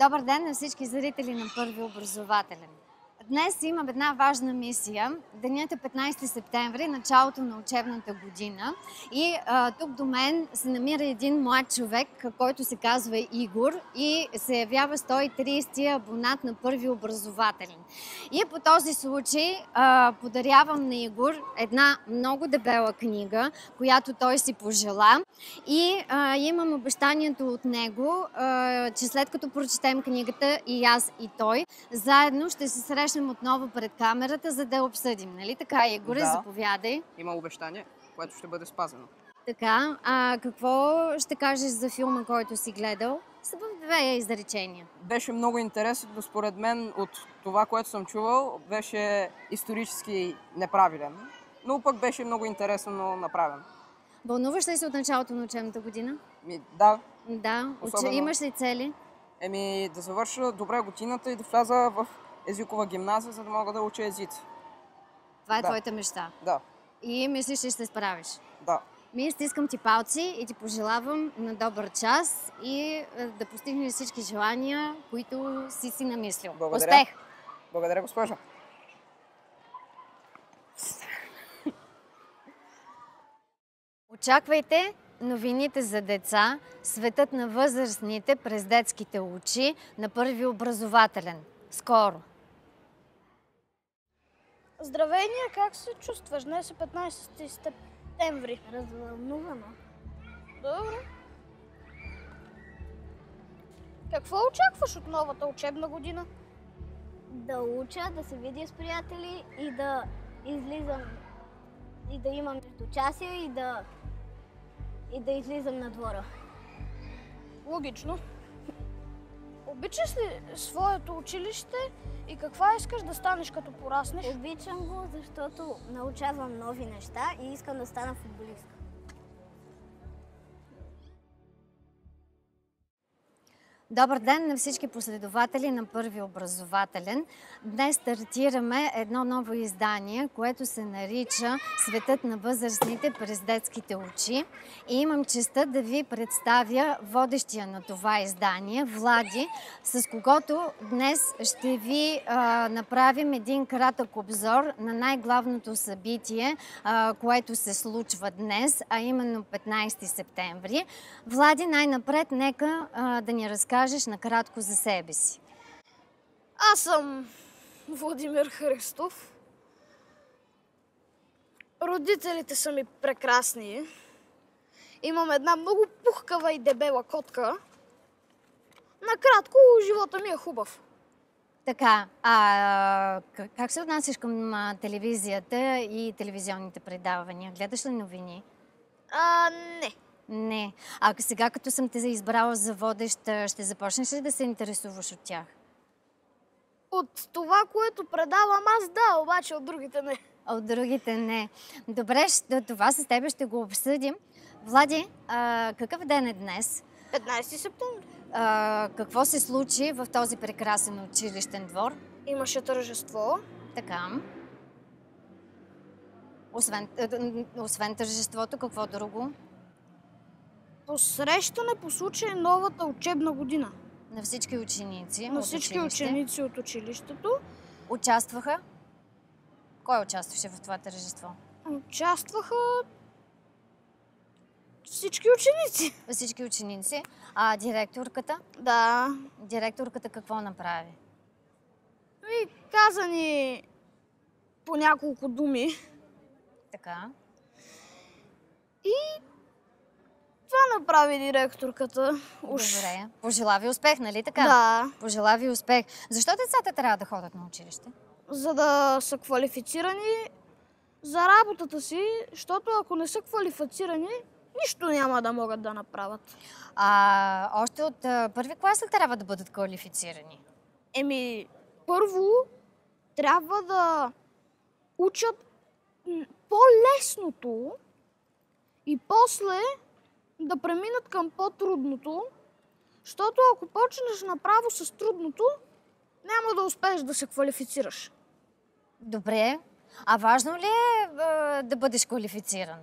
Добър ден на всички зрители на Първи образователен. Днес имам една важна мисия. Денят е 15 септември, началото на учебната година. И тук до мен се намира един млад човек, който се казва Игор и се явява 130-ти абонат на Първи образователен. И по този случай подарявам на Игор една много дебела книга, която той си пожела. И имам обещанието от него, че след като прочетем книгата и аз и той, заедно ще се срещнем отново пред камерата, за да я обсъдим. Нали така, Игоре? Да. Заповядай. Има обещание, което ще бъде спазено. Така, какво ще кажеш за филма, който си гледал? Са в две изречения. Беше много интересен, но според мен от това, което съм чувал, беше исторически неправилен. Но пък беше много интересно направен. Вълнуваш ли се от началото на учебната година? Да. Да. Особено... Имаш ли цели? Да завърша добре годината и да вляза в езикова гимназия, за да мога да уча езици. Това е твоята мечта? Да. И мислиш, че ще се справиш? Да. Стискам ти палци и ти пожелавам на добър час и да постигнеш всички желания, които си намислил. Благодаря. Успех! Благодаря, госпожа. Очаквайте новините за деца, светът на възрастните през детските очи на Първи образователен. Скоро! Здравей, как се чувстваш? Днес е 15 септември. Развълнувана. Добре. Какво очакваш от новата учебна година? Да уча, да се видя с приятели и да излизам и да имам междучасия и да излизам на двора. Логично. Обичаш ли своето училище и каква искаш да станеш като пораснеш? Обичам го, защото научавам нови неща и искам да стана футболистка. Добър ден на всички последователи на Първи образователен. Днес стартираме едно ново издание, което се нарича Светът на възрастните през детските очи. И имам честта да ви представя водещия на това издание, Влади, с когото днес ще ви направим един кратък обзор на най-главното събитие, което се случва днес, а именно 15 септември. Влади, най-напред нека да ни разкажеш накратко за себе си. Аз съм Владимир Христов. Родителите са ми прекрасни. Имам една много пухкава и дебела котка. Накратко, живота ми е хубав. Така, как се отнасяш към телевизията и телевизионните предавания? Гледаш ли новини? Не. Не. А сега, като съм те избрала за водещ, ще започнеш ли да се интересуваш от тях? От това, което предавам аз, да, обаче от другите не. От другите не. Добре, това с тебе ще го обсъдим. Влади, какъв ден е днес? 15 септември. Какво се случи в този прекрасен училищен двор? Имаше тържество. Така. Освен тържеството, какво друго? Посрещане по случай новата учебна година. На всички ученици На всички ученици от училището. Участваха? Кой участваше в това тържество? Участваха всички ученици. Всички ученици. А директорката? Да. Директорката какво направи? Каза ни по няколко думи. Така. И това направи директорката. Добре. Пожела ви успех, нали така? Да. Пожела ви успех. Защо децата трябва да ходят на училище? За да са квалифицирани за работата си, защото ако не са квалифицирани, нищо няма да могат да направят. Още от първи клас ли трябва да бъдат квалифицирани? Първо трябва да учат по-лесното и после да преминат към по-трудното, защото ако почнеш направо с трудното, няма да успееш да се квалифицираш. Добре. А важно ли е да бъдеш квалифициран?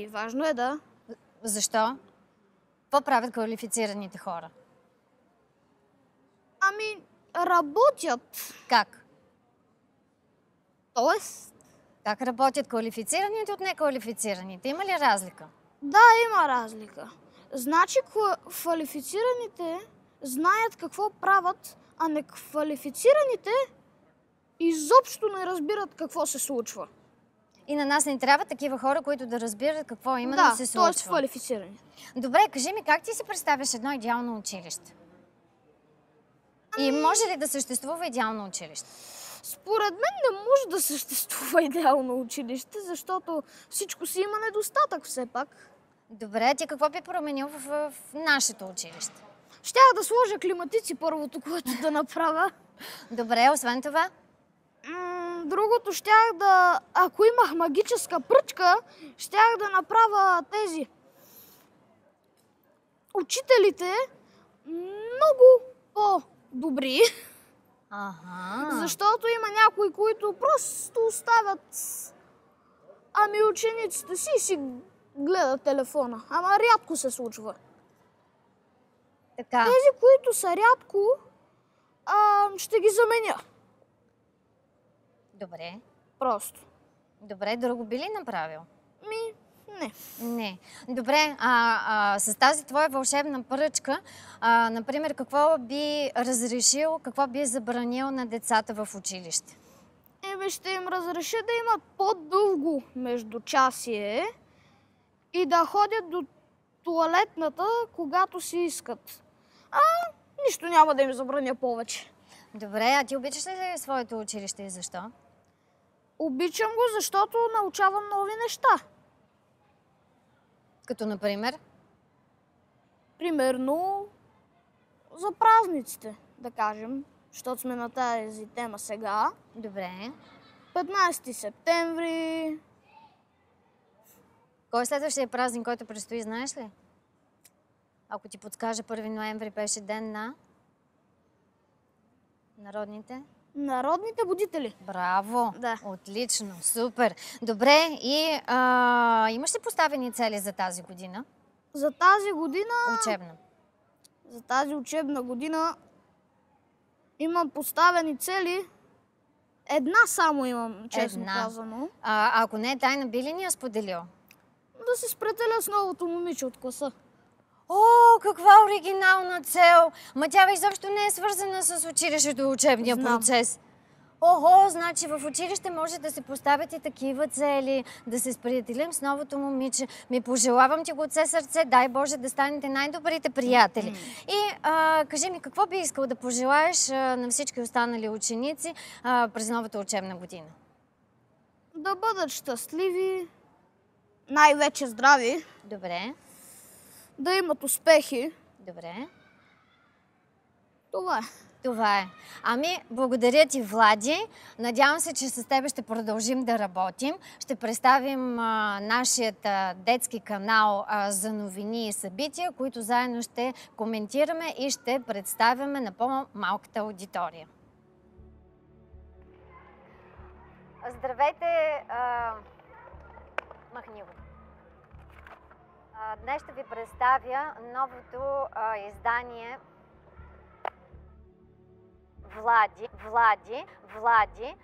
Важно е, да. Защо? Какво правят квалифицираните хора? Ами, работят. Как? Тоест, Как работят квалифицираните от неквалифицираните? Има ли разлика? да, има разлика. Значи квалифицираните знаят какво правят, а неквалифицираните изобщо не разбират какво се случва. И на нас не трябва такива хора, които да разбират какво именно се Да, случва. т.е. квалифицирани. Добре, кажи ми, как ти си представяш едно идеално училище? И може ли да съществува идеално училище? Според мен не може да съществува идеално училище, защото всичко си има недостатък все пак. Добре, ти какво би променил в нашето училище? Щях да сложа климатици първото, което да направя. Добре, освен това? Другото щях да... Ако имах магическа пръчка, щях да направя тези... учителите много по-добри. Ага. Защото има някои, които просто оставят учениците си и си гледат телефона. Ама рядко се случва. Така. Тези, които са рядко, ще ги заменя. Добре. Просто. Добре, друго би ли направил? Не. Не. Добре, с тази твоя вълшебна пръчка, например, какво би разрешил, какво би забранил на децата в училище? Ще им разреша да имат по-дълго междучасие и да ходят до тоалетната, когато си искат. Нищо няма да им забраня повече. Добре, а ти обичаш ли своето училище и защо? Обичам го, защото научавам нови неща. Като например? Примерно за празниците, да кажем, защото сме на тази тема сега. Добре. 15 септември. Кой е следващия празник, който предстои, знаеш ли? Ако ти подскаже 1 ноември беше ден на народните? Народните будители. Браво! Да. Отлично, супер! Добре, и имаш ли поставени цели за тази година? За тази година... Учебна. За тази учебна година имам поставени цели. Една само имам, честно казано. Ако не е тайна, би ли ни я споделил? Да се спретеля с новото момиче от класа. О, каква оригинална цел! Ма тя изобщо не е свързана с училището и учебния процес. Ого, значи в училище може да се поставят и такива цели, да се сприятелим с новото момиче. Пожелавам ти го от все сърце, дай Боже да станете най-добрите приятели. И кажи ми, какво би искал да пожелаеш на всички останали ученици през новата учебна година? Да бъдат щастливи, най-вече здрави. Добре. Да имат успехи. Добре. Това е. Това е. Благодаря ти, Влади. Надявам се, че с тебе ще продължим да работим. Ще представим нашият детски канал за новини и събития, които заедно ще коментираме и ще представяме на по-малката аудитория. Здравейте! Махни го. Днес ще ви представя новото издание Влади